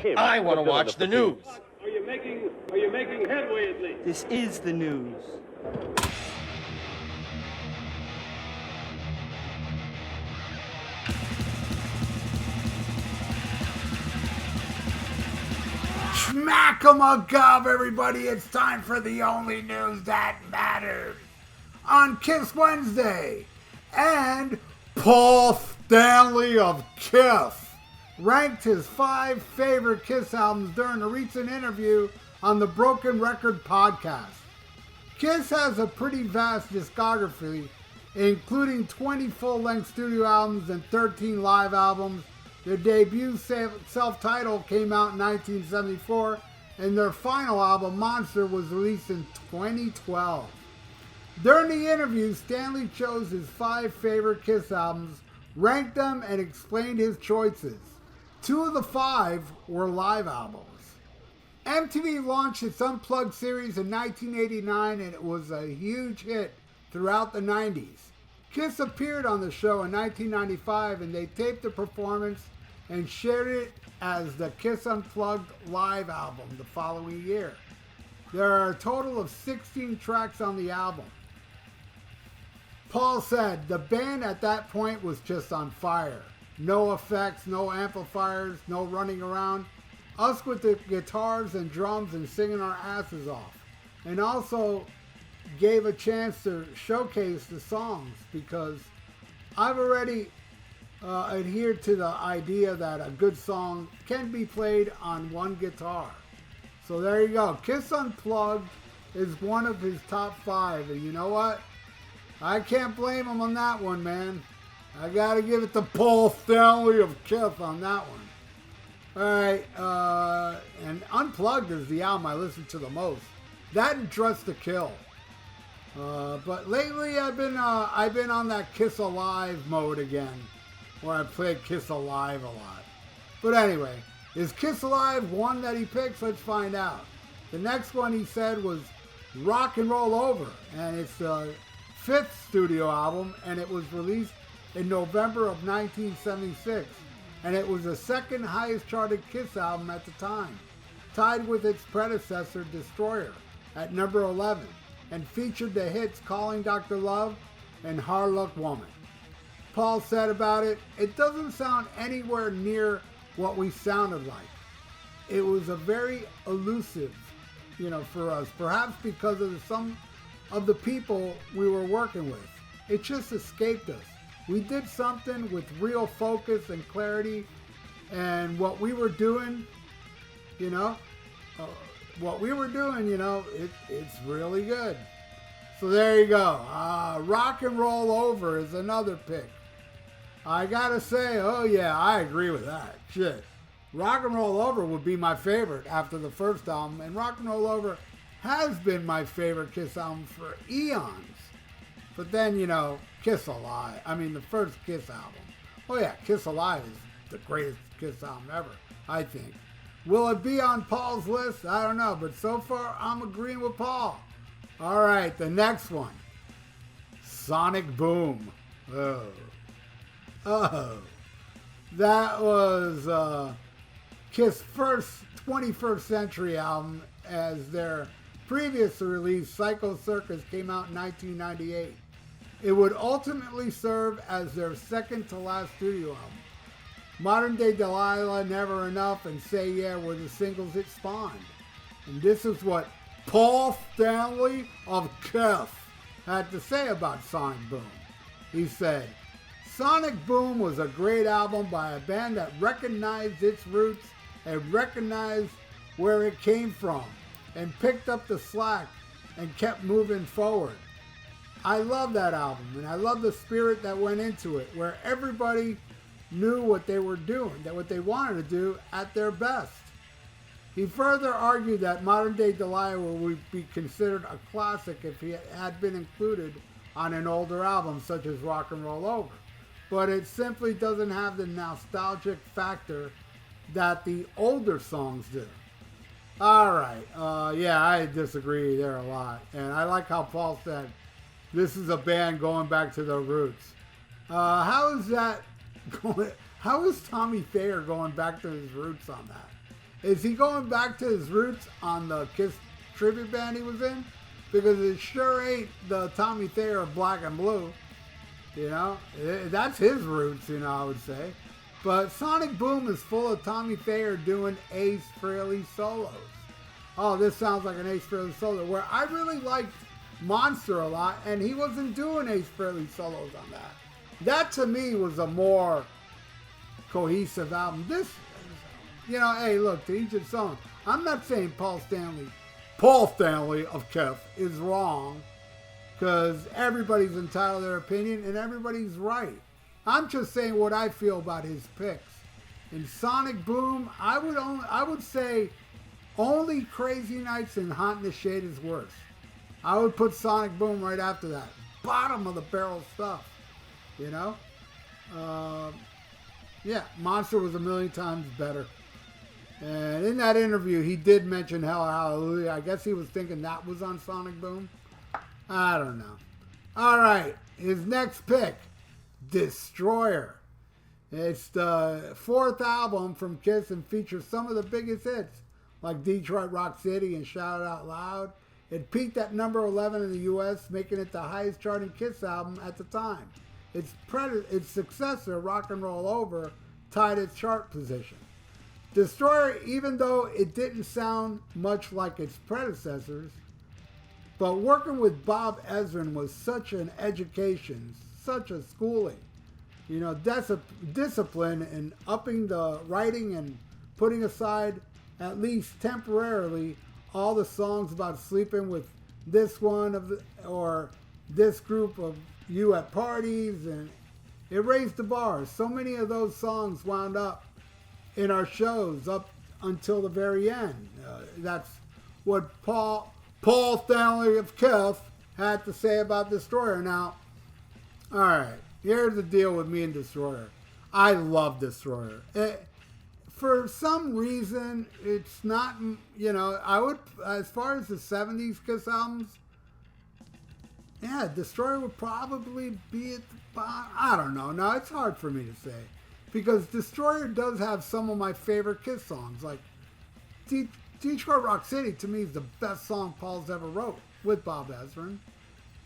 him. I want to watch the news. Are you making headway at least? This is the news. Schmack-a-mug-gov, everybody. It's time for the only news that matters on Kiss Wednesday. And Paul Stanley of Kiss ranked his 5 favorite Kiss albums during a recent interview on the Broken Record podcast. Kiss has a pretty vast discography, including 20 full-length studio albums and 13 live albums. Their debut self-titled came out in 1974, and their final album, Monster, was released in 2012. During the interview, Stanley chose his 5 favorite Kiss albums, ranked them, and explained his choices. 2 of the 5 were live albums. MTV launched its Unplugged series in 1989, and it was a huge hit throughout the 90s. Kiss appeared on the show in 1995, and they taped the performance and shared it as the Kiss Unplugged live album the following year. There are a total of 16 tracks on the album. Paul said, "The band at that point was just on fire. No effects, no amplifiers, no running around. Us with the guitars and drums and singing our asses off. And also gave a chance to showcase the songs because I've already adhered to the idea that a good song can be played on one guitar." So there you go. Kiss Unplugged is one of his top 5. And you know what? I can't blame him on that one, man. I got to give it to Paul Stanley of Kiss on that one. Alright, and Unplugged is the album I listen to the most. That and Dress to Kill. But lately I've been on that Kiss Alive mode again, where I play Kiss Alive a lot. But anyway, is Kiss Alive one that he picks? Let's find out. The next one he said was Rock and Roll Over, and it's the 5th studio album, and it was released in November of 1976, and it was the 2nd highest charted Kiss album at the time, tied with its predecessor Destroyer at number 11, and featured the hits Calling Dr. Love and Hard Luck Woman. Paul said about it, "It doesn't sound anywhere near what we sounded like. It was a very elusive, for us, perhaps because of some of the people we were working with. It just escaped us. We did something with real focus and clarity, and what we were doing, it's really good." So there you go. Rock and Roll Over is another pick. I gotta say, oh yeah, I agree with that. Shit. Rock and Roll Over would be my favorite after the first album, and Rock and Roll Over has been my favorite Kiss album for eons. But then, Kiss Alive. I mean, the first Kiss album. Oh yeah, Kiss Alive is the greatest Kiss album ever, I think. Will it be on Paul's list? I don't know, but so far I'm agreeing with Paul. All right, the next one. Sonic Boom. Oh. That was Kiss' first 21st Century album, as their previous release, Psycho Circus, came out in 1998. It would ultimately serve as their second to last studio album. Modern Day Delilah, Never Enough, and Say Yeah were the singles it spawned. And this is what Paul Stanley of Kiss had to say about Sonic Boom. He said, "Sonic Boom was a great album by a band that recognized its roots and recognized where it came from and picked up the slack and kept moving forward. I love that album, and I love the spirit that went into it, where everybody knew what they were doing, that what they wanted to do at their best." He further argued that Modern Day Delilah would be considered a classic if it had been included on an older album such as Rock and Roll Over, but it simply doesn't have the nostalgic factor that the older songs do. Alright, yeah, I disagree there a lot, and I like how Paul said this is a band going back to their roots. How is that going? How is Tommy Thayer going back to his roots on that? Is he going back to his roots on the Kiss tribute band he was in? Because it sure ain't the Tommy Thayer of Black and Blue. You know, that's his roots, you know, I would say. But Sonic Boom is full of Tommy Thayer doing Ace Frehley solos. Oh, this sounds like an Ace Frehley solo, where I really liked Monster a lot, and he wasn't doing Ace Frehley solos on that. That, to me, was a more cohesive album. This, you know, hey, look, to each his own. I'm not saying Paul Stanley of Kiss is wrong, because everybody's entitled to their opinion and everybody's right. I'm just saying what I feel about his picks. In Sonic Boom, I would say only Crazy Nights and Hot in the Shade is worse. I would put Sonic Boom right after that. Bottom of the barrel stuff, you know? Yeah, Monster was a million times better. And in that interview, he did mention Hell Hallelujah. I guess he was thinking that was on Sonic Boom. I don't know. All right, his next pick, Destroyer. It's the fourth album from Kiss and features some of the biggest hits, like Detroit Rock City and Shout It Out Loud. It peaked at number 11 in the U.S., making it the highest charting Kiss album at the time. Its successor, Rock and Roll Over, tied its chart position. Destroyer, even though it didn't sound much like its predecessors, but working with Bob Ezrin was such an education, such a schooling. You know, discipline and upping the writing and putting aside, at least temporarily, all the songs about sleeping with this one or this group of you at parties, and it raised the bar. So many of those songs wound up in our shows up until the very end. That's what Paul Stanley of Kiss had to say about Destroyer. Now, all right, here's the deal with me and Destroyer. I love Destroyer. For some reason, it's not, you know, I would, as far as the 70s Kiss albums, yeah, Destroyer would probably be at the bottom. I don't know. No, it's hard for me to say. Because Destroyer does have some of my favorite Kiss songs. Like, Detroit Rock City, to me, is the best song Paul's ever wrote with Bob Ezrin.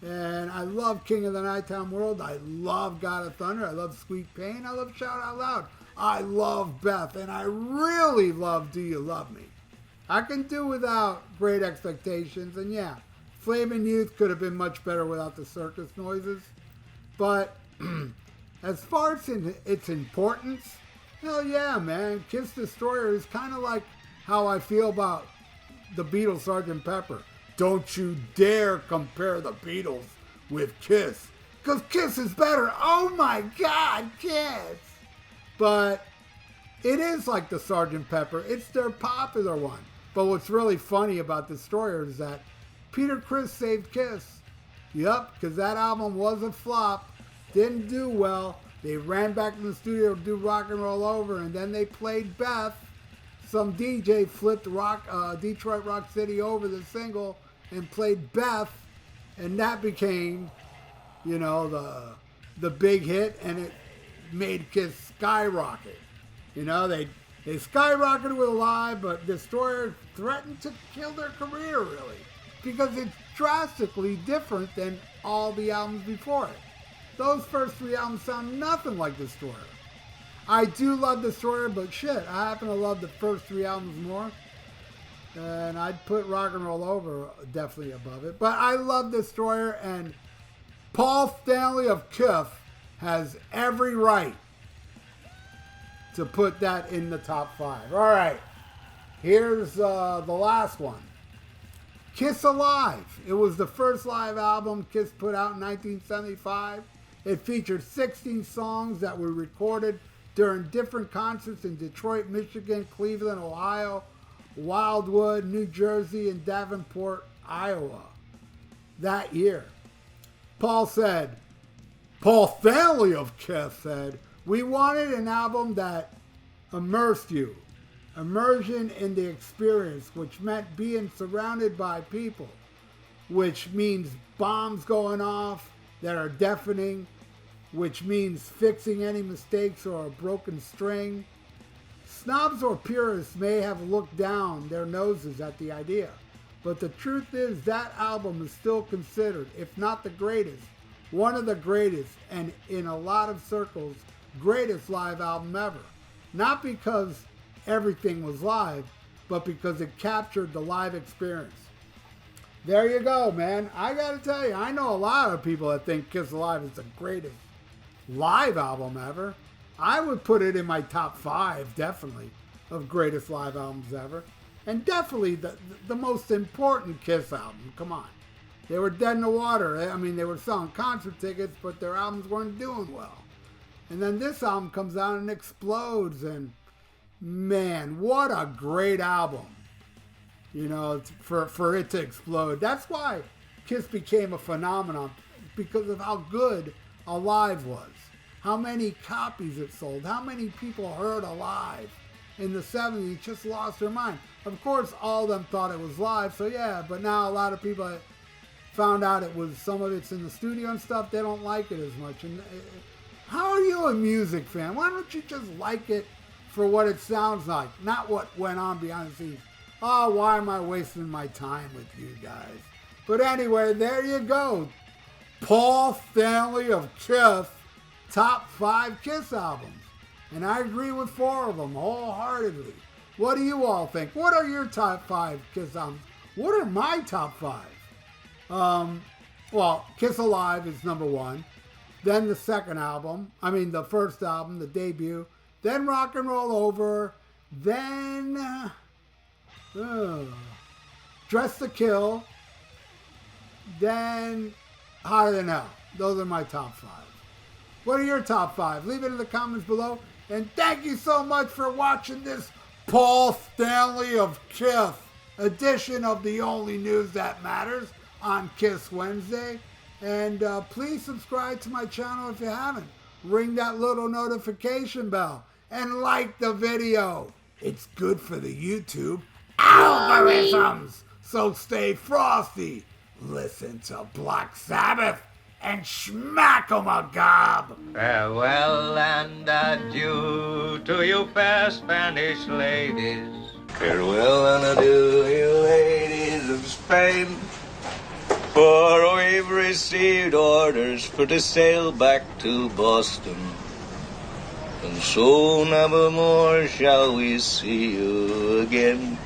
And I love King of the Nighttime World. I love God of Thunder. I love Sweet Pain. I love Shout Out Loud. I love Beth. And I really love Do You Love Me? I can do without Great Expectations. And yeah, Flamin' Youth could have been much better without the circus noises. But as far as its importance, hell yeah, man. Kiss Destroyer is kind of like how I feel about the Beatles' Sgt. Pepper. Don't you dare compare the Beatles with Kiss, because Kiss is better. Oh my God, Kiss! But it is like the Sgt. Pepper. It's their popular one. But what's really funny about Destroyer is that Peter Criss saved Kiss. Yup, because that album was a flop. Didn't do well. They ran back to the studio to do Rock and Roll Over, and then they played Beth. Some DJ flipped Detroit Rock City over the single and played Beth, and that became, you know, the big hit, and it made Kiss skyrocket. You know, they skyrocketed with Alive, but Destroyer threatened to kill their career, really, because it's drastically different than all the albums before it. Those first three albums sound nothing like Destroyer. I do love Destroyer, but shit, I happen to love the first three albums more. And I'd put Rock and Roll Over definitely above it. But I love Destroyer, and Paul Stanley of Kiss has every right to put that in the top 5. All right, here's the last one. Kiss Alive. It was the first live album Kiss put out in 1975. It featured 16 songs that were recorded during different concerts in Detroit, Michigan, Cleveland, Ohio, Wildwood, New Jersey, and Davenport, Iowa that year. Paul Stanley of Kiss said, "We wanted an album that immersed you. Immersion in the experience, which meant being surrounded by people, which means bombs going off that are deafening, which means fixing any mistakes or a broken string. Snobs or purists may have looked down their noses at the idea, but the truth is that album is still considered, if not the greatest, one of the greatest, and in a lot of circles, greatest live album ever. Not because everything was live, but because it captured the live experience. There you go, man. I gotta tell you, I know a lot of people that think Kiss Alive is the greatest live album ever. I would put it in my top 5, definitely, of greatest live albums ever. And definitely the most important Kiss album. Come on. They were dead in the water. I mean, they were selling concert tickets, but their albums weren't doing well. And then this album comes out and explodes. And man, what a great album. You know, for it to explode. That's why Kiss became a phenomenon, because of how good Alive was. How many copies it sold. How many people heard Alive in the 70s, just lost their mind. Of course, all of them thought it was live, so yeah, but now a lot of people found out it was, some of it's in the studio and stuff, they don't like it as much. And how are you a music fan? Why don't you just like it for what it sounds like, not what went on behind the scenes? Oh, why am I wasting my time with you guys? But anyway, there you go. Paul Stanley of Kiss, top 5 Kiss albums. And I agree with 4 of them wholeheartedly. What do you all think? What are your top 5 Kiss albums? What are my top 5? Well, Kiss Alive is number 1. Then the the first album, the debut. Then Rock and Roll Over. Then Dress to Kill. Then Hotter Than Hell. Those are my top 5. What are your top 5? Leave it in the comments below. And thank you so much for watching this Paul Stanley of Kiss edition of The Only News That Matters on Kiss Wednesday. And please subscribe to my channel if you haven't. Ring that little notification bell and like the video. It's good for the YouTube algorithms. So stay frosty. Listen to Black Sabbath and smack 'em a gob. Farewell and adieu to you fair Spanish ladies. Farewell and adieu, you ladies of Spain. For we've received orders for to sail back to Boston. And so never more shall we see you again.